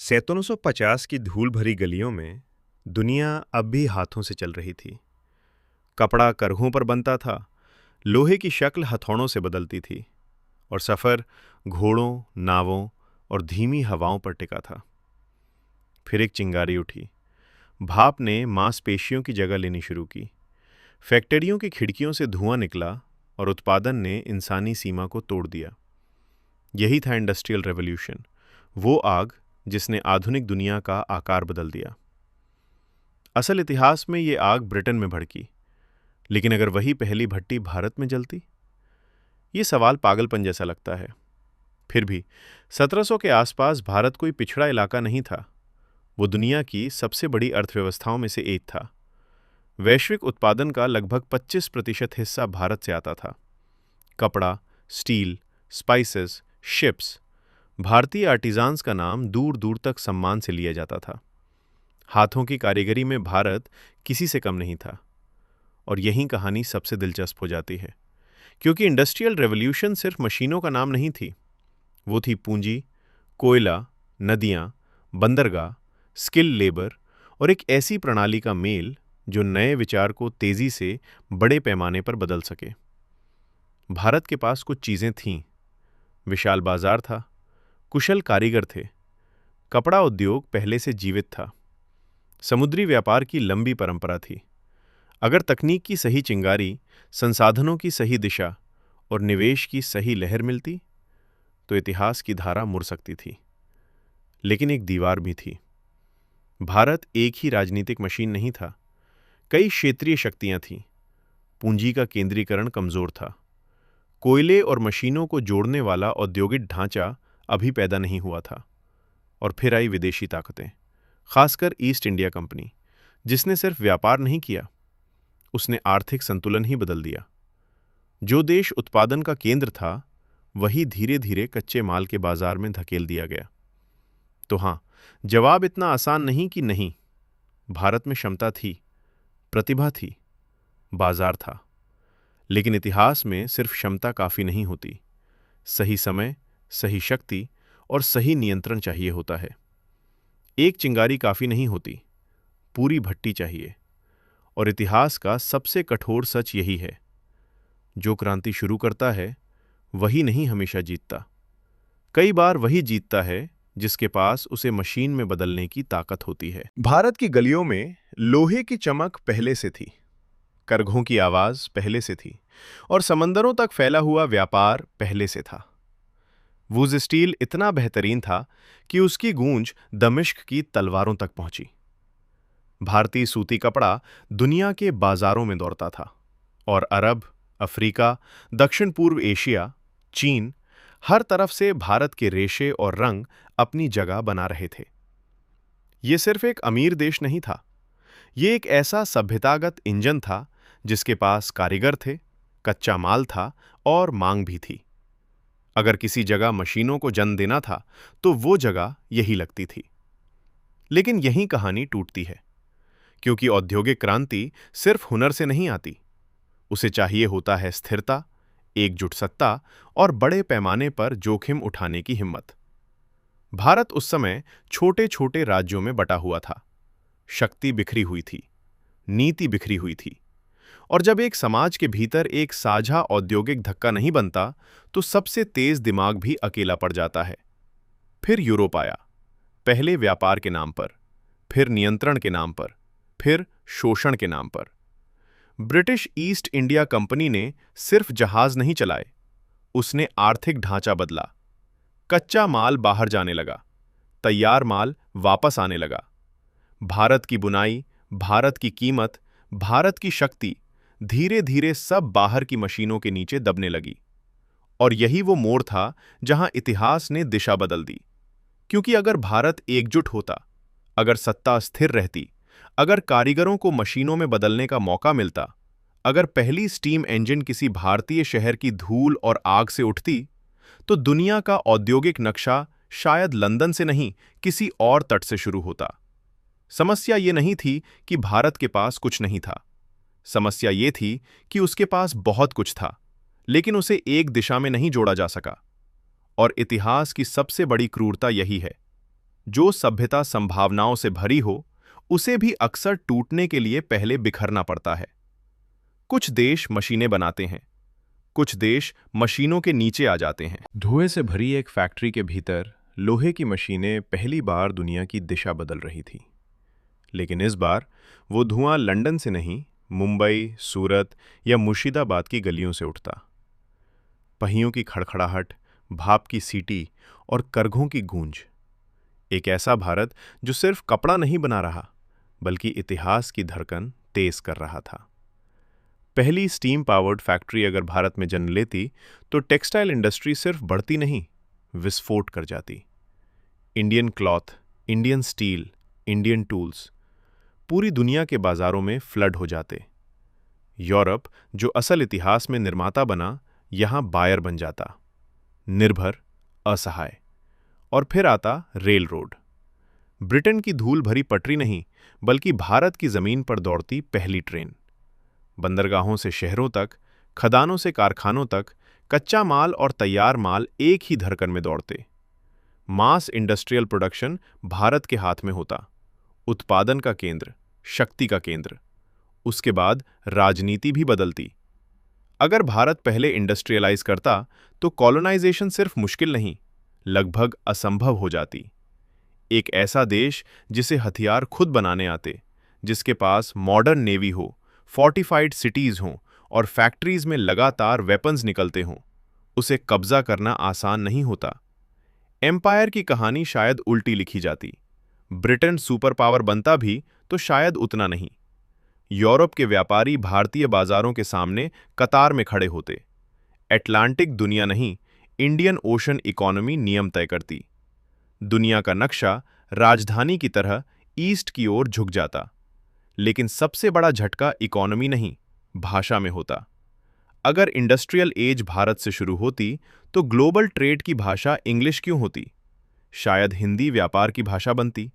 1750 की धूल भरी गलियों में दुनिया अब भी हाथों से चल रही थी। कपड़ा करघों पर बनता था, लोहे की शक्ल हथौड़ों से बदलती थी और सफ़र घोड़ों, नावों और धीमी हवाओं पर टिका था। फिर एक चिंगारी उठी। भाप ने मांसपेशियों की जगह लेनी शुरू की। फैक्ट्रियों की खिड़कियों से धुआं निकला और उत्पादन ने इंसानी सीमा को तोड़ दिया। यही था इंडस्ट्रियल रेवोल्यूशन, वो आग जिसने आधुनिक दुनिया का आकार बदल दिया। असल इतिहास में ये आग ब्रिटेन में भड़की, लेकिन अगर वही पहली भट्टी भारत में जलती? ये सवाल पागलपन जैसा लगता है। फिर भी 1700 के आसपास भारत कोई पिछड़ा इलाका नहीं था। वो दुनिया की सबसे बड़ी अर्थव्यवस्थाओं में से एक था। वैश्विक उत्पादन का लगभग 25% हिस्सा भारत से आता था। कपड़ा, स्टील, स्पाइसेस, शिप्स, भारतीय आर्टिजान्स का नाम दूर दूर तक सम्मान से लिया जाता था। हाथों की कारीगरी में भारत किसी से कम नहीं था। और यही कहानी सबसे दिलचस्प हो जाती है, क्योंकि इंडस्ट्रियल रेवोल्यूशन सिर्फ मशीनों का नाम नहीं थी। वो थी पूंजी, कोयला, नदियाँ, बंदरगाह, स्किल लेबर और एक ऐसी प्रणाली का मेल जो नए विचार को तेजी से बड़े पैमाने पर बदल सके। भारत के पास कुछ चीज़ें थीं। विशाल बाजार था, कुशल कारीगर थे, कपड़ा उद्योग पहले से जीवित था, समुद्री व्यापार की लंबी परंपरा थी। अगर तकनीक की सही चिंगारी, संसाधनों की सही दिशा और निवेश की सही लहर मिलती, तो इतिहास की धारा मुड़ सकती थी। लेकिन एक दीवार भी थी। भारत एक ही राजनीतिक मशीन नहीं था, कई क्षेत्रीय शक्तियां थीं। पूंजी का केंद्रीकरण कमजोर था। कोयले और मशीनों को जोड़ने वाला औद्योगिक ढांचा अभी पैदा नहीं हुआ था। और फिर आई विदेशी ताकतें, खासकर ईस्ट इंडिया कंपनी, जिसने सिर्फ व्यापार नहीं किया, उसने आर्थिक संतुलन ही बदल दिया। जो देश उत्पादन का केंद्र था, वही धीरे धीरे कच्चे माल के बाजार में धकेल दिया गया। तो हाँ, जवाब इतना आसान नहीं कि नहीं। भारत में क्षमता थी, प्रतिभा थी, बाजार था। लेकिन इतिहास में सिर्फ क्षमता काफी नहीं होती। सही समय, सही शक्ति और सही नियंत्रण चाहिए होता है। एक चिंगारी काफी नहीं होती, पूरी भट्टी चाहिए। और इतिहास का सबसे कठोर सच यही है, जो क्रांति शुरू करता है वही नहीं हमेशा जीतता। कई बार वही जीतता है जिसके पास उसे मशीन में बदलने की ताकत होती है। भारत की गलियों में लोहे की चमक पहले से थी, करघों की आवाज पहले से थी और समंदरों तक फैला हुआ व्यापार पहले से था। वुज स्टील इतना बेहतरीन था कि उसकी गूंज दमिश्क की तलवारों तक पहुंची। भारतीय सूती कपड़ा दुनिया के बाजारों में दौड़ता था और अरब, अफ्रीका, दक्षिण पूर्व एशिया, चीन, हर तरफ से भारत के रेशे और रंग अपनी जगह बना रहे थे। ये सिर्फ एक अमीर देश नहीं था, ये एक ऐसा सभ्यतागत इंजन था जिसके पास कारीगर थे, कच्चा माल था और मांग भी थी। अगर किसी जगह मशीनों को जन्म देना था, तो वो जगह यही लगती थी। लेकिन यही कहानी टूटती है, क्योंकि औद्योगिक क्रांति सिर्फ हुनर से नहीं आती। उसे चाहिए होता है स्थिरता, एकजुट सत्ता और बड़े पैमाने पर जोखिम उठाने की हिम्मत। भारत उस समय छोटे छोटे राज्यों में बटा हुआ था। शक्ति बिखरी हुई थी, नीति बिखरी हुई थी। और जब एक समाज के भीतर एक साझा औद्योगिक धक्का नहीं बनता, तो सबसे तेज दिमाग भी अकेला पड़ जाता है। फिर यूरोप आया, पहले व्यापार के नाम पर, फिर नियंत्रण के नाम पर, फिर शोषण के नाम पर। ब्रिटिश ईस्ट इंडिया कंपनी ने सिर्फ जहाज नहीं चलाए, उसने आर्थिक ढांचा बदला। कच्चा माल बाहर जाने लगा, तैयार माल वापस आने लगा। भारत की बुनाई, भारत की कीमत, भारत की शक्ति धीरे धीरे सब बाहर की मशीनों के नीचे दबने लगी। और यही वो मोड़ था जहां इतिहास ने दिशा बदल दी। क्योंकि अगर भारत एकजुट होता, अगर सत्ता स्थिर रहती, अगर कारीगरों को मशीनों में बदलने का मौका मिलता, अगर पहली स्टीम इंजन किसी भारतीय शहर की धूल और आग से उठती, तो दुनिया का औद्योगिक नक्शा शायद लंदन से नहीं, किसी और तट से शुरू होता। समस्या ये नहीं थी कि भारत के पास कुछ नहीं था। समस्या ये थी कि उसके पास बहुत कुछ था, लेकिन उसे एक दिशा में नहीं जोड़ा जा सका। और इतिहास की सबसे बड़ी क्रूरता यही है, जो सभ्यता संभावनाओं से भरी हो, उसे भी अक्सर टूटने के लिए पहले बिखरना पड़ता है। कुछ देश मशीनें बनाते हैं, कुछ देश मशीनों के नीचे आ जाते हैं। धुएं से भरी एक फैक्ट्री के भीतर लोहे की मशीनें पहली बार दुनिया की दिशा बदल रही थी। लेकिन इस बार वो धुआं लंदन से नहीं, मुंबई, सूरत या मुर्शिदाबाद की गलियों से उठता। पहियों की खड़खड़ाहट, भाप की सीटी और करघों की गूंज। एक ऐसा भारत जो सिर्फ कपड़ा नहीं बना रहा, बल्कि इतिहास की धड़कन तेज कर रहा था। पहली स्टीम पावर्ड फैक्ट्री अगर भारत में जन्म लेती, तो टेक्सटाइल इंडस्ट्री सिर्फ बढ़ती नहीं, विस्फोट कर जाती। Indian cloth, Indian steel, Indian tools पूरी दुनिया के बाजारों में फ्लड हो जाते। यूरोप, जो असल इतिहास में निर्माता बना, यहां बायर बन जाता, निर्भर, असहाय। और फिर आता रेल रोड। ब्रिटेन की धूल भरी पटरी नहीं, बल्कि भारत की जमीन पर दौड़ती पहली ट्रेन। बंदरगाहों से शहरों तक, खदानों से कारखानों तक, कच्चा माल और तैयार माल एक ही धड़कन में दौड़ते। मास इंडस्ट्रियल प्रोडक्शन भारत के हाथ में होता, उत्पादन का केंद्र, शक्ति का केंद्र। उसके बाद राजनीति भी बदलती। अगर भारत पहले इंडस्ट्रियलाइज करता, तो कॉलोनाइजेशन सिर्फ मुश्किल नहीं, लगभग असंभव हो जाती। एक ऐसा देश जिसे हथियार खुद बनाने आते, जिसके पास मॉडर्न नेवी हो, फोर्टिफाइड सिटीज हों और फैक्ट्रीज में लगातार वेपन्स निकलते हों, उसे कब्जा करना आसान नहीं होता। एम्पायर की कहानी शायद उल्टी लिखी जाती। ब्रिटेन सुपर पावर बनता भी तो शायद उतना नहीं। यूरोप के व्यापारी भारतीय बाजारों के सामने कतार में खड़े होते। अटलांटिक दुनिया नहीं, इंडियन ओशन इकोनॉमी नियम तय करती। दुनिया का नक्शा राजधानी की तरह ईस्ट की ओर झुक जाता। लेकिन सबसे बड़ा झटका इकोनॉमी नहीं, भाषा में होता। अगर इंडस्ट्रियल एज भारत से शुरू होती, तो ग्लोबल ट्रेड की भाषा इंग्लिश क्यों होती? शायद हिंदी व्यापार की भाषा बनती।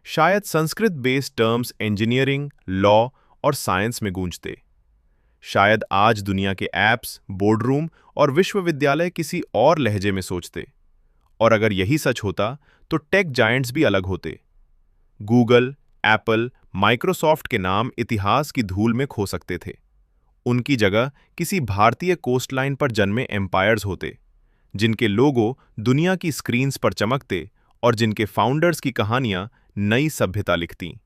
शायद Sanskrit based terms engineering, law और साइंस में गूंजते। शायद आज दुनिया के ऐप्स, बोर्डरूम और विश्वविद्यालय किसी और लहजे में सोचते। और अगर यही सच होता, तो टेक जायंट्स भी अलग होते। गूगल, एप्पल, माइक्रोसॉफ्ट के नाम इतिहास की धूल में खो सकते थे। उनकी जगह किसी भारतीय कोस्टलाइन पर जन्मे एम्पायर्स होते, जिनके लोगो दुनिया की स्क्रीन्स पर चमकते और जिनके फाउंडर्स की कहानियां नई सभ्यता लिखती।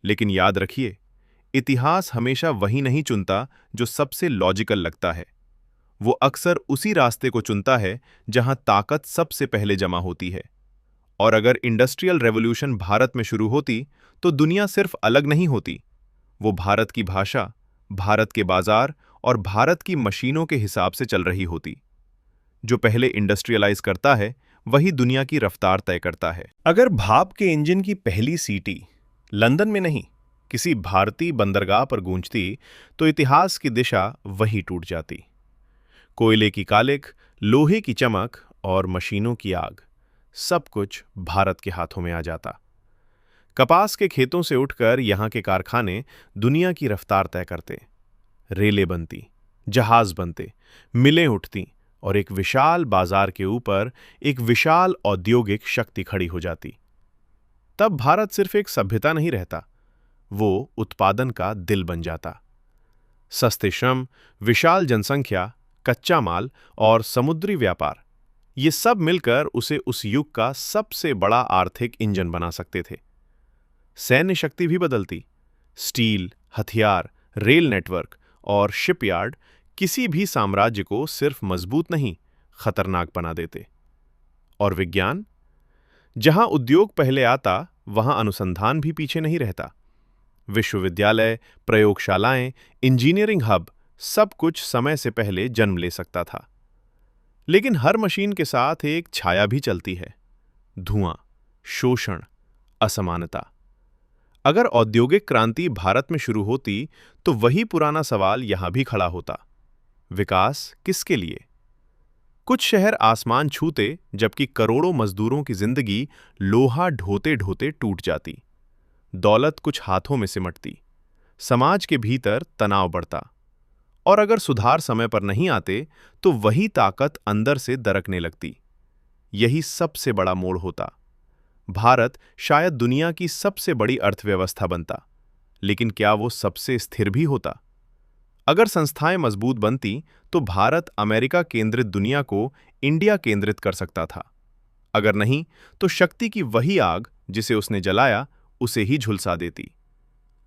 लेकिन याद रखिए, इतिहास हमेशा वही नहीं चुनता जो सबसे लॉजिकल लगता है। वो अक्सर उसी रास्ते को चुनता है जहां ताकत सबसे पहले जमा होती है। और अगर इंडस्ट्रियल रेवोल्यूशन भारत में शुरू होती, तो दुनिया सिर्फ अलग नहीं होती, वो भारत की भाषा, भारत के बाजार और भारत की मशीनों के हिसाब से चल रही होती। जो पहले इंडस्ट्रियलाइज करता है, वही दुनिया की रफ्तार तय करता है। अगर भाप के इंजन की पहली सीटी लंदन में नहीं, किसी भारतीय बंदरगाह पर गूंजती, तो इतिहास की दिशा वही टूट जाती। कोयले की कालिख, लोहे की चमक और मशीनों की आग, सब कुछ भारत के हाथों में आ जाता। कपास के खेतों से उठकर यहां के कारखाने दुनिया की रफ्तार तय करते। रेलें बनती, जहाज बनते, मिलें उठती और एक विशाल बाजार के ऊपर एक विशाल औद्योगिक शक्ति खड़ी हो जाती। तब भारत सिर्फ एक सभ्यता नहीं रहता, वो उत्पादन का दिल बन जाता। सस्ते श्रम, विशाल जनसंख्या, कच्चा माल और समुद्री व्यापार, ये सब मिलकर उसे उस युग का सबसे बड़ा आर्थिक इंजन बना सकते थे। सैन्य शक्ति भी बदलती। स्टील, हथियार, रेल नेटवर्क और शिपयार्ड किसी भी साम्राज्य को सिर्फ मजबूत नहीं, खतरनाक बना देते। और विज्ञान, जहां उद्योग पहले आता, वहां अनुसंधान भी पीछे नहीं रहता। विश्वविद्यालय, प्रयोगशालाएं, इंजीनियरिंग हब, सब कुछ समय से पहले जन्म ले सकता था। लेकिन हर मशीन के साथ एक छाया भी चलती है, धुआं, शोषण, असमानता। अगर औद्योगिक क्रांति भारत में शुरू होती, तो वही पुराना सवाल यहां भी खड़ा होता, विकास किसके लिए? कुछ शहर आसमान छूते, जबकि करोड़ों मजदूरों की जिंदगी लोहा ढोते ढोते टूट जाती। दौलत कुछ हाथों में सिमटती, समाज के भीतर तनाव बढ़ता। और अगर सुधार समय पर नहीं आते, तो वही ताकत अंदर से दरकने लगती। यही सबसे बड़ा मोड़ होता। भारत शायद दुनिया की सबसे बड़ी अर्थव्यवस्था बनता, लेकिन क्या वो सबसे स्थिर भी होता? अगर संस्थाएं मजबूत बनती, तो भारत अमेरिका केंद्रित दुनिया को इंडिया केंद्रित कर सकता था। अगर नहीं, तो शक्ति की वही आग जिसे उसने जलाया, उसे ही झुलसा देती।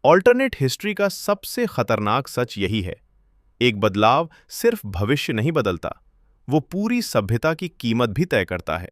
ऑल्टरनेट हिस्ट्री का सबसे खतरनाक सच यही है, एक बदलाव सिर्फ भविष्य नहीं बदलता, वो पूरी सभ्यता की कीमत भी तय करता है।